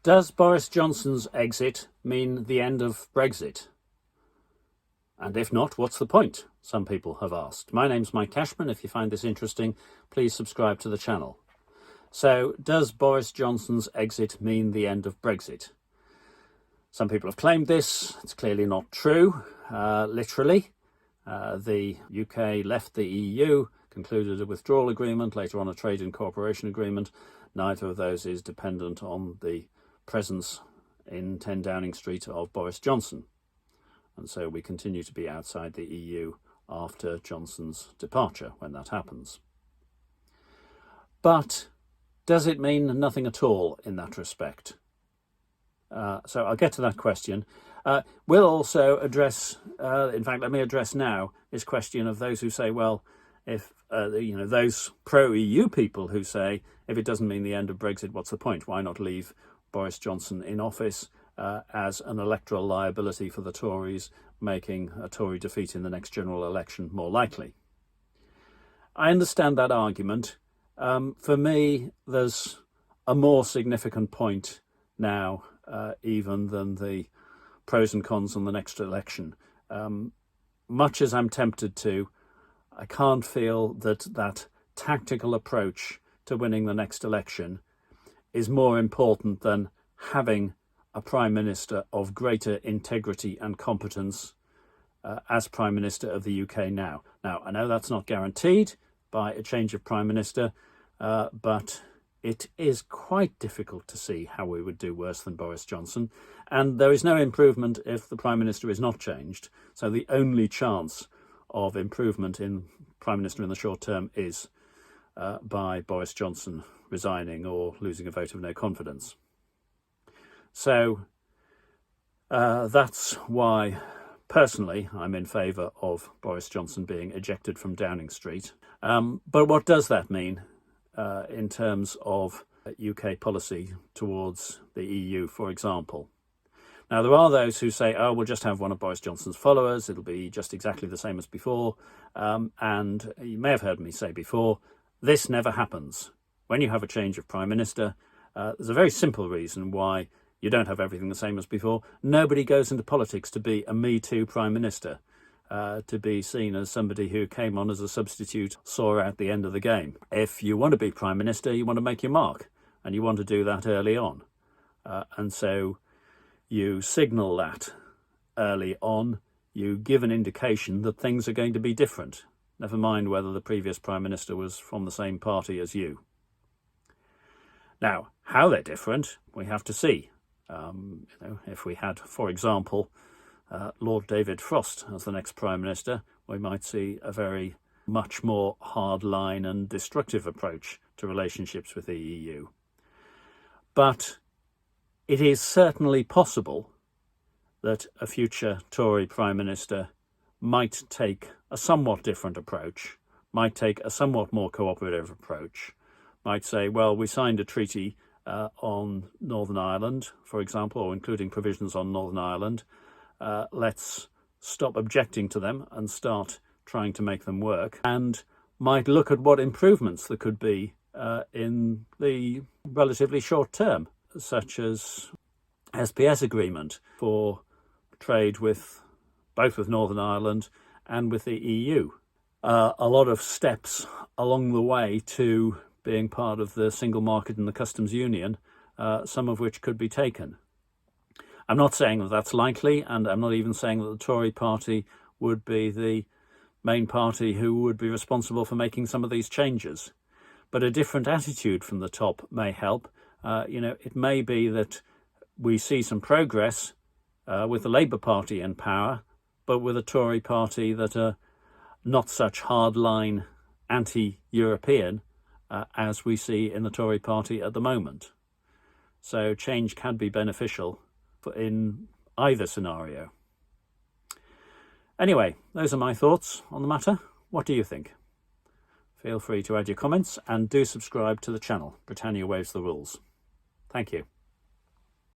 Does Boris Johnson's exit mean the end of Brexit? And if not, what's the point? Some people have asked. My name's Mike Cashman. If you find this interesting, please subscribe to the channel. So, does Boris Johnson's exit mean the end of Brexit? Some people have claimed this. It's clearly not true, literally. The UK left the EU, concluded a withdrawal agreement, later on a trade and cooperation agreement. Neither of those is dependent on the presence in 10 Downing Street of Boris Johnson. And so we continue to be outside the EU after Johnson's departure, when that happens. But does it mean nothing at all in that respect? So I'll get to that question. We'll also address, in fact, let me address now this question of those who say, well, if, those pro-EU people who say, if it doesn't mean the end of Brexit, what's the point? Why not leave Boris Johnson in office as an electoral liability for the Tories, making a Tory defeat in the next general election more likely? I understand that argument. For me, there's a more significant point now, even than the pros and cons on the next election. Much as I'm tempted to, I can't feel that that tactical approach to winning the next election is more important than having a Prime Minister of greater integrity and competence as Prime Minister of the UK now. Now, I know that's not guaranteed by a change of Prime Minister, but it is quite difficult to see how we would do worse than Boris Johnson. And there is no improvement if the Prime Minister is not changed. So the only chance of improvement in Prime Minister in the short term is by Boris Johnson resigning or losing a vote of no confidence. So that's why, personally, I'm in favour of Boris Johnson being ejected from Downing Street. But what does that mean in terms of UK policy towards the EU, for example? Now, there are those who say, oh, we'll just have one of Boris Johnson's followers. It'll be just exactly the same as before. And you may have heard me say before, this never happens. When you have a change of Prime Minister, there's a very simple reason why you don't have everything the same as before. Nobody goes into politics to be a Me Too Prime Minister, to be seen as somebody who came on as a substitute, saw out the end of the game. If you want to be Prime Minister, you want to make your mark, and you want to do that early on. And so you signal that early on, you give an indication that things are going to be different, never mind whether the previous Prime Minister was from the same party as you. Now, how they're different, we have to see. If we had, for example, Lord David Frost as the next Prime Minister, we might see a very much more hardline and destructive approach to relationships with the EU. But it is certainly possible that a future Tory Prime Minister might take a somewhat different approach, might take a somewhat more cooperative approach, might say, well, we signed a treaty on Northern Ireland, for example, or including provisions on Northern Ireland. Let's stop objecting to them and start trying to make them work, and might look at what improvements there could be in the relatively short term, such as SPS agreement for trade with both with Northern Ireland and with the EU. A lot of steps along the way to being part of the single market and the customs union, some of which could be taken. I'm not saying that that's likely, and I'm not even saying that the Tory party would be the main party who would be responsible for making some of these changes. But a different attitude from the top may help. It may be that we see some progress with the Labour Party in power, but with a Tory party that are not such hardline anti-European as we see in the Tory party at the moment. So change can be beneficial in either scenario. Anyway, those are my thoughts on the matter. What do you think? Feel free to add your comments and do subscribe to the channel. Britannia Waves the Rules. Thank you.